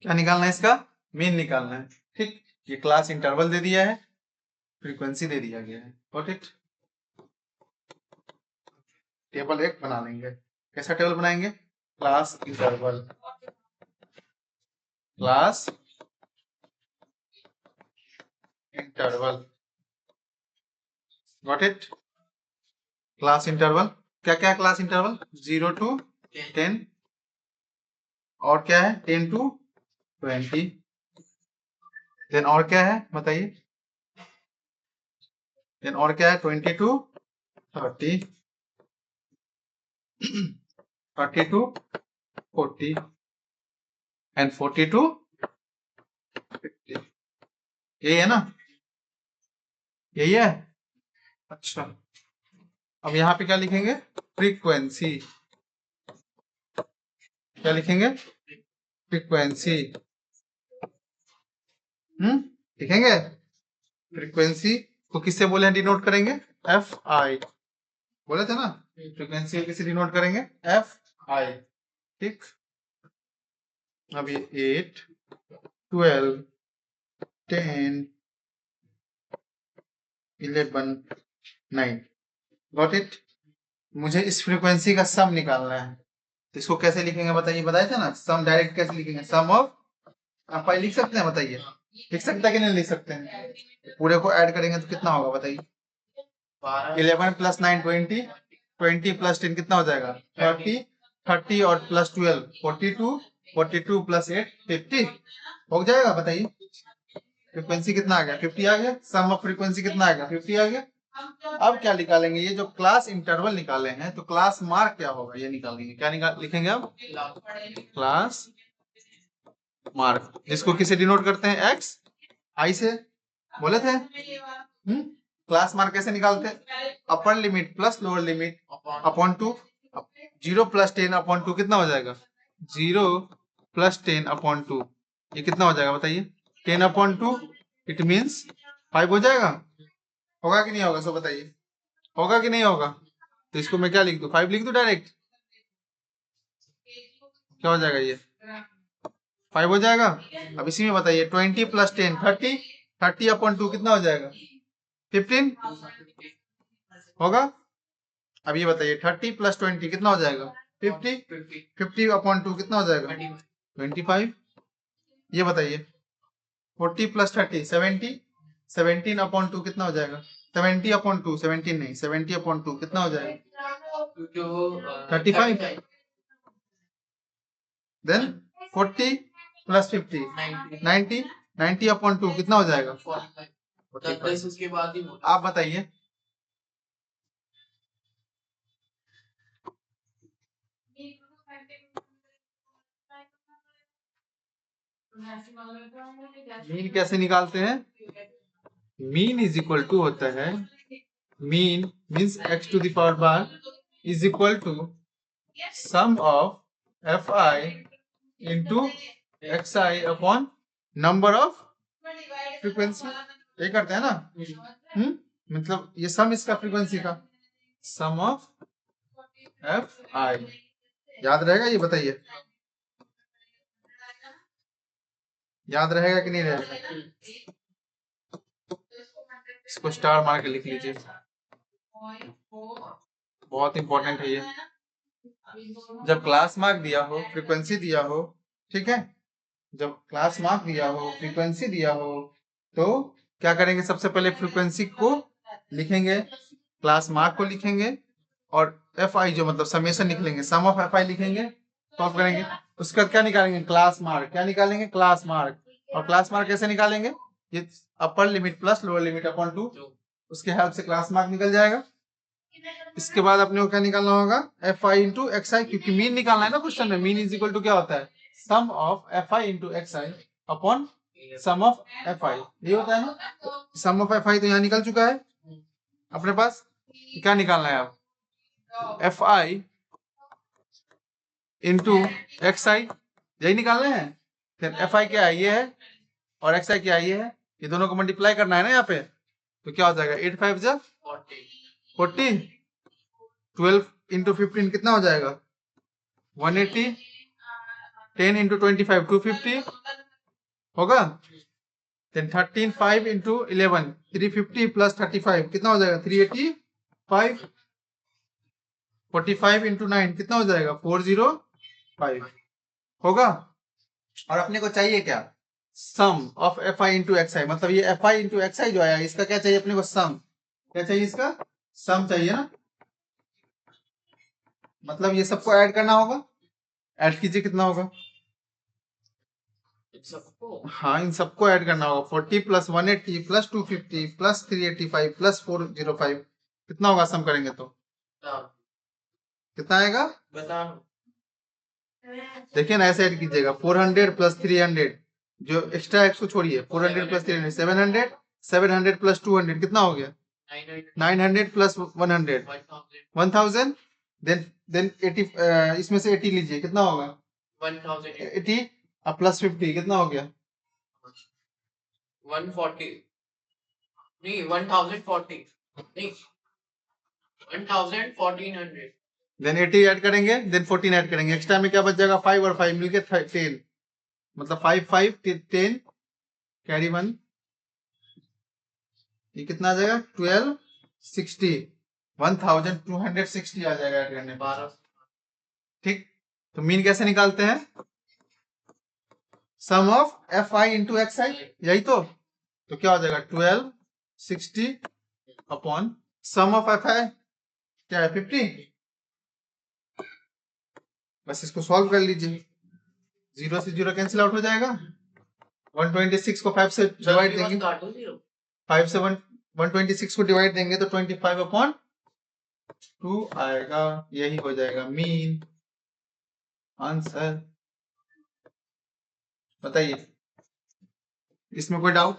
क्या निकालना है इसका? मीन निकालना है। ठीक, ये क्लास इंटरवल दे दिया है, फ्रीक्वेंसी दे दिया गया है। Got it? टेबल एक बना लेंगे। कैसा टेबल बनाएंगे? Class interval, class interval. Got it? Class interval क्या क्या है? क्लास इंटरवल 0 to 10, और क्या है 10 to 20, देन और क्या है बताइए? देन और क्या है 20 to 30, 30 to 40 एंड 40 to 50। यही है ना? यही है। अच्छा, अब यहाँ पे क्या लिखेंगे? फ्रीक्वेंसी। क्या लिखेंगे? फ्रीक्वेंसी। लिखेंगे। फ्रीक्वेंसी को किससे बोले हैं डिनोट करेंगे? F I. बोले थे ना, फ्रीक्वेंसी को किससे डिनोट करेंगे? F I. ठीक, अब ये 8, 12, 10, 11, 9। Got it? मुझे इस फ्रीक्वेंसी का सम निकालना है, तो इसको कैसे लिखेंगे बताइए? बताए थे ना, सम डायरेक्ट कैसे लिखेंगे? सम ऑफ एफ आई लिख सकते हैं? बताइए, लिख सकते हैं कि नहीं लिख सकते हैं? पूरे को ऐड करेंगे तो कितना होगा बताइए? 11 + 9 20, 20 + 10 कितना हो जाएगा? 30, 30 और +12 42, 42 + 8 50 हो जाएगा। बताइए फ्रीक्वेंसी कितना आ गया? 50 आ गया। सम ऑफ फ्रीक्वेंसी कितना आ गया? 50 आ गया। अब क्या निकालेंगे? ये जो क्लास इंटरवल निकाले हैं, तो क्लास मार्क क्या होगा ये निकालेंगे। क्या लिखेंगे अब? क्लास मार्क, जिसको किसे डिनोट करते हैं? एक्स आई से। बोले थे क्लास मार्क कैसे निकालते हैं? Upper limit plus lower limit upon 2। 0 + 10 upon 2 कितना हो जाएगा? 0 + 10 अपॉन 2, ये कितना हो जाएगा बताइए? 10 अपॉन 2, इट मीन्स 5 हो जाएगा। होगा कि नहीं होगा? सो बताइए, होगा कि नहीं होगा? तो इसको मैं क्या लिख दूं? 5 लिख दूं डायरेक्ट? क्या हो जाएगा? ये 5 हो जाएगा। अब इसी में बताइए 20 + 10 30, 30 अपॉन 2 कितना हो जाएगा? 15 होगा। अब ये बताइए 30 + 20 कितना हो जाएगा? 50, 50 अपॉन 2 कितना हो जाएगा? 25। ये बताइए 40 + 30 70, 17 अपॉन 2 कितना हो जाएगा? 70 अपॉन 2, 17 नहीं, 70 अपॉन 2 कितना हो जाएगा? 35। देन 40 + 50 90, 90 अपॉन 2 कितना हो जाएगा? 10 उसके बाद ही। आप बताइए मीन कैसे निकालते हैं? मीन इज इक्वल टू होता है, mean means x⁴ is equal to sum of F I into X I upon number of frequency. ये करते हैं ना। मतलब ये सम इसका फ्रीक्वेंसी का, सम ऑफ एफ आई। याद रहेगा ये? बताइए, याद रहेगा कि नहीं रहेगा? इसको स्टार मार के लिख लीजिए, बहुत इंपॉर्टेंट है ये। जब क्लास मार्क दिया हो, फ्रीक्वेंसी दिया हो, ठीक है, जब क्लास मार्क दिया हो, फ्रीक्वेंसी दिया हो, तो क्या करेंगे? सबसे पहले फ्रीक्वेंसी को लिखेंगे, क्लास मार्क को लिखेंगे, और एफ आई जो मतलब समेशन निकलेंगे, सम ऑफ एफ आई लिखेंगे, सॉल्व करेंगे। उसके बाद क्या निकालेंगे? Class mark. क्या निकालेंगे? Class mark. और क्लास मार्क कैसे निकालेंगे? ये upper limit plus lower limit upon 2, उसके हेल्प से क्लास मार्क निकल जाएगा। इसके बाद अपने को क्या निकालना होगा? एफ आई इंटू एक्स आई, क्योंकि मीन निकालना है ना क्वेश्चन में। मीन इज इक्वल टू क्या होता है? Sum of F I into X I upon sum of F I, ये होता है ना। सम ऑफ एफ आई तो यहाँ निकल चुका है अपने पास। क्या निकालना है अब? F I into X I, यही निकालना है। फिर एफ आई क्या है? ये है, और एक्स आई क्या है? ये है। ये दोनों को मल्टीप्लाई करना है ना यहाँ पे, तो क्या हो जाएगा? 8 5 जा 40, 12 इंटू 15 कितना हो जाएगा? 180, 10 इंटू 25 250, होगा। देन 13 5 इंटू 11 350 प्लस 35 कितना हो जाएगा 385। 45 इंटू 9 कितना हो जाएगा 405 होगा। और अपने को चाहिए क्या sum of F I into X I, मतलब ये F I into X I जो आया इसका क्या चाहिए अपने को सम, क्या चाहिए इसका सम चाहिए ना, मतलब ये सबको ऐड करना होगा। ऐड कीजिए कितना होगा, हाँ इन सबको ऐड करना होगा 40 प्लस 180 प्लस 250 प्लस 385 प्लस 405 कितना होगा सम करेंगे तो कितना आएगा बता। देखिए ना ऐसे ऐड कीजिएगा 400 प्लस 300 जो एक्स्ट्रा एक्स को छोड़िए 400 प्लस 300 700 700 प्लस 200 कितना हो गया 900 प्लस 100 1000 देन 80 इसमें से 80 लीजिए कितना होगा 80 अब प्लस 50 कितना हो गया 140 नहीं 1040 नहीं 1400 देन 80 ऐड करेंगे देन 14 ऐड करेंगे एक्स्ट्रा में क्या बच जाएगा 5 और 5 मिलके 10 मतलब 5 5 10 कैरी 1 ये कितना आ जाएगा 1260 1260 आ जाएगा ऐड करने 12 ठीक। तो मीन कैसे निकालते हैं sum of F I into X I यही तो क्या हो जाएगा 1260 upon sum of F I क्या है 50। बस इसको सॉल्व कर लीजिए 0 से 0 कैंसिल आउट हो जाएगा 126 को 5 से डिवाइड देंगे 5 से 126 को डिवाइड देंगे तो 25 अपॉन 2 आएगा यही हो जाएगा मीन आंसर। बताइए इसमें कोई डाउट।